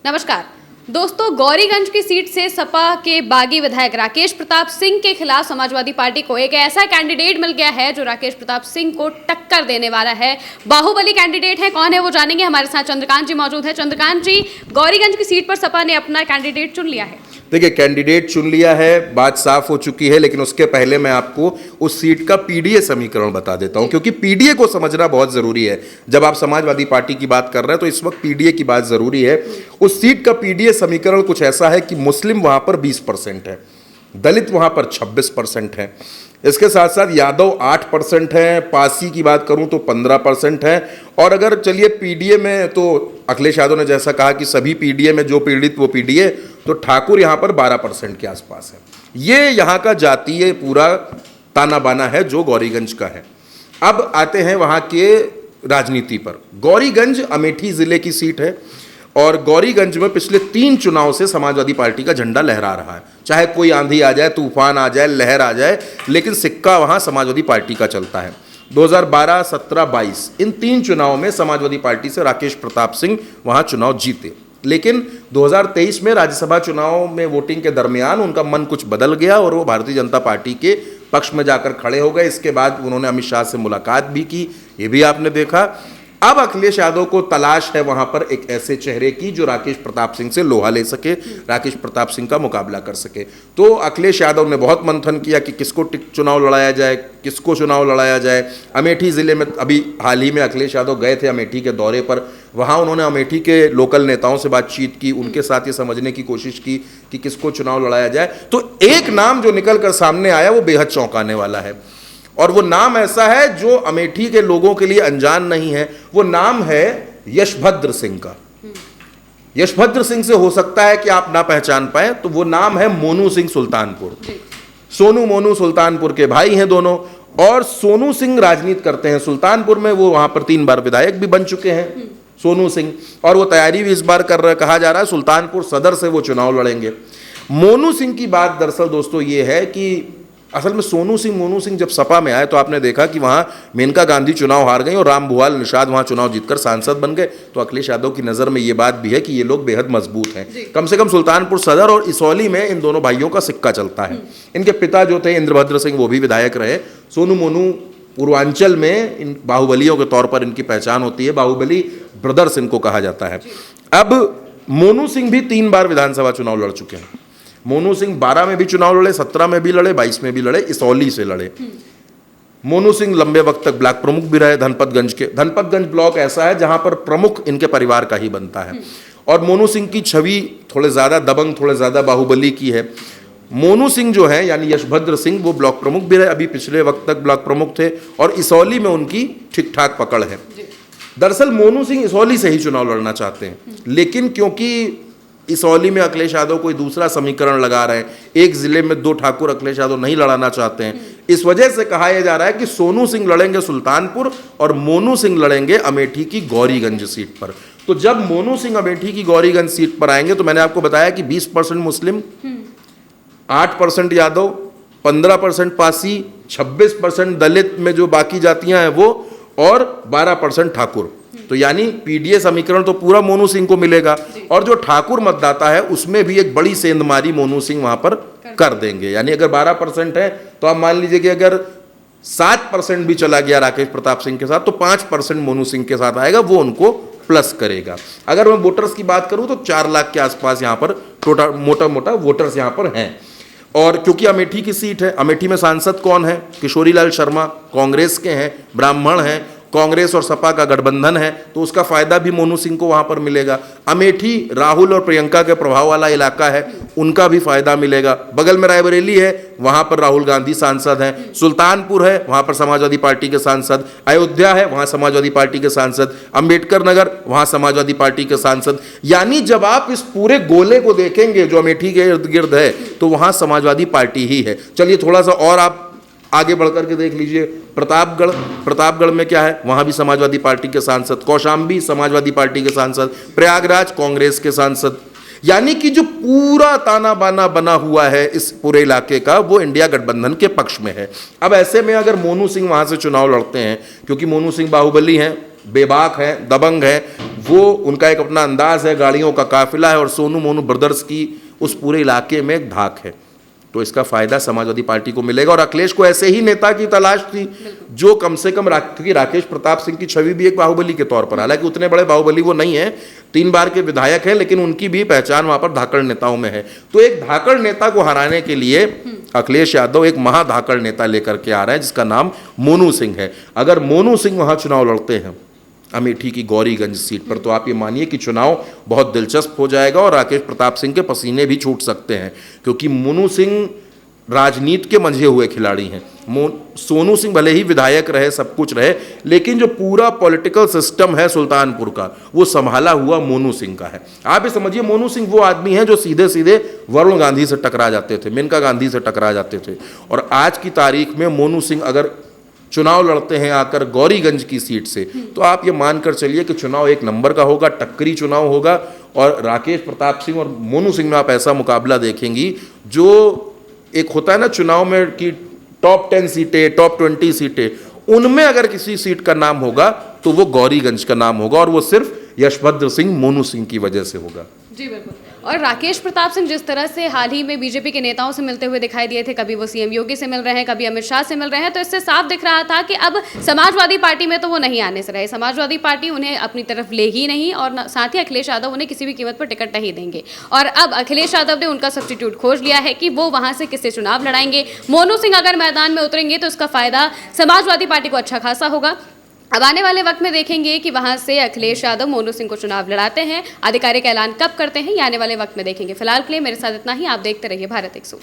नमस्कार दोस्तों, गौरीगंज की सीट से सपा के बागी विधायक राकेश प्रताप सिंह के खिलाफ समाजवादी पार्टी को एक ऐसा कैंडिडेट मिल गया है जो राकेश प्रताप सिंह को टक्कर देने वाला है। बाहुबली कैंडिडेट है, कौन है वो जानेंगे। हमारे साथ चंद्रकांत जी मौजूद है। चंद्रकांत जी, गौरीगंज की सीट पर सपा ने अपना कैंडिडेट चुन लिया है। देखिए, कैंडिडेट चुन लिया है, बात साफ हो चुकी है, लेकिन उसके पहले मैं आपको उस सीट का पीडीए समीकरण बता देता हूं, क्योंकि पीडीए को समझना बहुत जरूरी है। जब आप समाजवादी पार्टी की बात कर रहे हैं तो इस वक्त पीडीए की बात जरूरी है। उस सीट का पीडीए समीकरण कुछ ऐसा है कि मुस्लिम वहां पर 20% है, दलित वहां पर 26% है, इसके साथ साथ यादव 8% है, पासी की बात करूं तो 15% है, और अगर चलिए पीडीए में तो अखिलेश यादव ने जैसा कहा कि सभी पीडीए में जो पीड़ित वो पीडीए, तो ठाकुर यहां पर 12% के आसपास है। ये यहां का जातीय पूरा ताना बाना है जो गौरीगंज का है। अब आते हैं वहां के राजनीति पर। गौरीगंज अमेठी जिले की सीट है और गौरीगंज में पिछले 3 चुनाव से समाजवादी पार्टी का झंडा लहरा रहा है। चाहे कोई आंधी आ जाए, तूफान आ जाए, लहर आ जाए, लेकिन सिक्का वहां समाजवादी पार्टी का चलता है। 2012, 17, 22 इन 3 चुनावों में समाजवादी पार्टी से राकेश प्रताप सिंह वहां चुनाव जीते, लेकिन 2023 में राज्यसभा चुनाव में वोटिंग के दरमियान उनका मन कुछ बदल गया और वो भारतीय जनता पार्टी के पक्ष में जाकर खड़े हो गए। इसके बाद उन्होंने अमित शाह से मुलाकात भी की, ये भी आपने देखा। अब अखिलेश यादव को तलाश है वहां पर एक ऐसे चेहरे की जो राकेश प्रताप सिंह से लोहा ले सके, राकेश प्रताप सिंह का मुकाबला कर सके। तो अखिलेश यादव ने बहुत मंथन किया कि किसको चुनाव लड़ाया जाए, किसको चुनाव लड़ाया जाए। अमेठी जिले में अभी हाल ही में अखिलेश यादव गए थे अमेठी के दौरे पर, वहां उन्होंने अमेठी के लोकल नेताओं से बातचीत की, उनके साथ ये समझने की कोशिश की कि किसको चुनाव लड़ाया जाए। तो एक नाम जो निकल कर सामने आया वो बेहद चौंकाने वाला है, और वो नाम ऐसा है जो अमेठी के लोगों के लिए अनजान नहीं है। वो नाम है यशभद्र सिंह का। यशभद्र सिंह से हो सकता है कि आप ना पहचान पाए, तो वो नाम है मोनू सिंह सुल्तानपुर। सोनू मोनू सुल्तानपुर के भाई हैं दोनों, और सोनू सिंह राजनीति करते हैं सुल्तानपुर में। वो वहां पर 3 बार विधायक भी बन चुके हैं सोनू सिंह, और वो तैयारी भी इस बार कर रहे, कहा जा रहा है सुल्तानपुर सदर से वो चुनाव लड़ेंगे। मोनू सिंह की बात दरअसल दोस्तों ये है कि असल में मोनू सिंह जब सपा में आए तो आपने देखा कि वहां मेनका गांधी चुनाव हार गई और राम भुआल निषाद वहां चुनाव जीतकर सांसद बन गए। तो अखिलेश यादव की नजर में ये बात भी है कि ये लोग बेहद मजबूत हैं। कम से कम सुल्तानपुर सदर और इसौली में इन दोनों भाइयों का सिक्का चलता है। इनके पिता जो थे इंद्रभद्र सिंह, वो भी विधायक रहे। सोनू मोनू पूर्वांचल में इन बाहुबलियों के तौर पर इनकी पहचान होती है, बाहुबली ब्रदर्स इनको कहा जाता है। अब मोनू सिंह भी 3 बार विधानसभा चुनाव लड़ चुके हैं। मोनू सिंह 12 में भी चुनाव लड़े, 17 में भी लड़े, 22 में भी लड़े, इसौली से लड़े। मोनू सिंह लंबे वक्त तक ब्लॉक प्रमुख भी रहे धनपतगंज के। धनपतगंज ब्लॉक ऐसा है जहां पर प्रमुख इनके परिवार का ही बनता है, और मोनू सिंह की छवि थोड़े ज्यादा दबंग, थोड़े ज्यादा बाहुबली की है। मोनू सिंह जो है यानी यशभद्र सिंह, वो ब्लॉक प्रमुख भी रहे, अभी पिछले वक्त तक ब्लॉक प्रमुख थे, और इसौली में उनकी ठीक ठाक पकड़ है। दरअसल मोनू सिंह इसौली से ही चुनाव लड़ना चाहते हैं, लेकिन क्योंकि इसौली में अखिलेश यादव कोई दूसरा समीकरण लगा रहे हैं, एक जिले में 2 ठाकुर अखिलेश यादव नहीं लड़ाना चाहते हैं, इस वजह से कहा यह जा रहा है कि सोनू सिंह लड़ेंगे सुल्तानपुर और मोनू सिंह लड़ेंगे अमेठी की गौरीगंज सीट पर। तो जब मोनू सिंह अमेठी की गौरीगंज सीट पर आएंगे तो मैंने आपको बताया कि 20% मुस्लिम, 8% यादव, 15% पासी, 26% दलित में जो बाकी जातियां हैं वो, और 12% ठाकुर। तो यानी पीडीए समीकरण तो पूरा मोनू सिंह को मिलेगा, और जो ठाकुर मतदाता है उसमें भी एक बड़ी सेंधमारी मोनू सिंह वहां पर कर देंगे। यानी अगर 12% है तो आप मान लीजिए कि अगर 7% भी चला गया राकेश प्रताप सिंह के साथ, तो 5% मोनू सिंह के साथ आएगा, वो उनको प्लस करेगा। अगर मैं वोटर्स की बात करूं तो 4 लाख के आसपास यहाँ पर मोटा मोटा वोटर्स यहाँ पर हैं। और क्योंकि अमेठी की सीट है, अमेठी में सांसद कौन है? किशोरी लाल शर्मा, कांग्रेस के हैं, ब्राह्मण हैं, कांग्रेस और सपा का गठबंधन है, तो उसका फायदा भी मोनू सिंह को वहां पर मिलेगा। अमेठी राहुल और प्रियंका के प्रभाव वाला इलाका है, उनका भी फायदा मिलेगा। बगल में रायबरेली है, वहां पर राहुल गांधी सांसद हैं। सुल्तानपुर है, वहां पर समाजवादी पार्टी के सांसद। अयोध्या है, वहां समाजवादी पार्टी के सांसद। अंबेडकर नगर, वहां समाजवादी पार्टी के सांसद। यानी जब आप इस पूरे गोले को देखेंगे जो अमेठी के इर्द गिर्द है, तो वहां समाजवादी पार्टी ही है। चलिए थोड़ा सा और आप आगे बढ़कर के देख लीजिए। प्रतापगढ़ में क्या है? वहां भी समाजवादी पार्टी के सांसद। कौशाम्बी समाजवादी पार्टी के सांसद। प्रयागराज कांग्रेस के सांसद। यानी कि जो पूरा ताना बाना बना हुआ है इस पूरे इलाके का, वो इंडिया गठबंधन के पक्ष में है। अब ऐसे में अगर मोनू सिंह वहां से चुनाव लड़ते हैं, क्योंकि मोनू सिंह बाहुबली हैं, बेबाक हैं, दबंग हैं, वो उनका एक अपना अंदाज है, गाड़ियों का काफिला है और सोनू मोनू ब्रदर्स की उस पूरे इलाके में एक धाक है। तो इसका फायदा समाजवादी पार्टी को मिलेगा और अखिलेश को ऐसे ही नेता की तलाश थी जो कम से कम क्योंकि राकेश प्रताप सिंह की छवि भी एक बाहुबली के तौर पर, हालांकि उतने बड़े बाहुबली वो नहीं है, 3 बार के विधायक हैं, लेकिन उनकी भी पहचान वहां पर धाकड़ नेताओं में है। तो एक धाकड़ नेता को हराने के लिए अखिलेश यादव एक महाधाकड़ नेता लेकर के आ रहे हैं जिसका नाम मोनू सिंह है। अगर मोनू सिंह वहां चुनाव लड़ते हैं अमेठी की गौरीगंज सीट पर, तो आप ये मानिए कि चुनाव बहुत दिलचस्प हो जाएगा और राकेश प्रताप सिंह के पसीने भी छूट सकते हैं, क्योंकि मोनू सिंह राजनीति के मंझे हुए खिलाड़ी हैं। सोनू सिंह भले ही विधायक रहे, सब कुछ रहे, लेकिन जो पूरा पॉलिटिकल सिस्टम है सुल्तानपुर का वो संभाला हुआ मोनू सिंह का है। आप ये समझिए मोनू सिंह वो आदमी है जो सीधे सीधे वरुण गांधी से टकरा जाते थे, मेनका गांधी से टकरा जाते थे, और आज की तारीख में मोनू सिंह अगर चुनाव लड़ते हैं आकर गौरीगंज की सीट से, तो आप ये मानकर चलिए कि चुनाव एक नंबर का होगा, टक्करी चुनाव होगा। और राकेश प्रताप सिंह और मोनू सिंह में आप ऐसा मुकाबला देखेंगी जो एक होता है ना चुनाव में कि टॉप 10 सीटें, टॉप 20 सीटें, उनमें अगर किसी सीट का नाम होगा तो वो गौरीगंज का नाम होगा, और वो सिर्फ यशभद्र सिंह मोनू सिंह की वजह से होगा। जी बिल्कुल। और राकेश प्रताप सिंह जिस तरह से हाल ही में बीजेपी के नेताओं से मिलते हुए दिखाई दिए थे, कभी वो सीएम योगी से मिल रहे हैं, कभी अमित शाह से मिल रहे हैं, तो इससे साफ दिख रहा था कि अब समाजवादी पार्टी में तो वो नहीं आने से रहे। समाजवादी पार्टी उन्हें अपनी तरफ ले ही नहीं, और साथ ही अखिलेश यादव उन्हें किसी भी कीमत पर टिकट नहीं देंगे। और अब अखिलेश यादव ने उनका सब्स्टिट्यूट खोज लिया है कि वो वहां से किससे चुनाव लड़ाएंगे। मोनू सिंह अगर मैदान में उतरेंगे तो इसका फायदा समाजवादी पार्टी को अच्छा खासा होगा। अब आने वाले वक्त में देखेंगे कि वहां से अखिलेश यादव मोनू सिंह को चुनाव लड़ाते हैं, आधिकारिक ऐलान कब करते हैं, ये आने वाले वक्त में देखेंगे। फिलहाल के लिए मेरे साथ इतना ही। आप देखते रहिए भारत 100।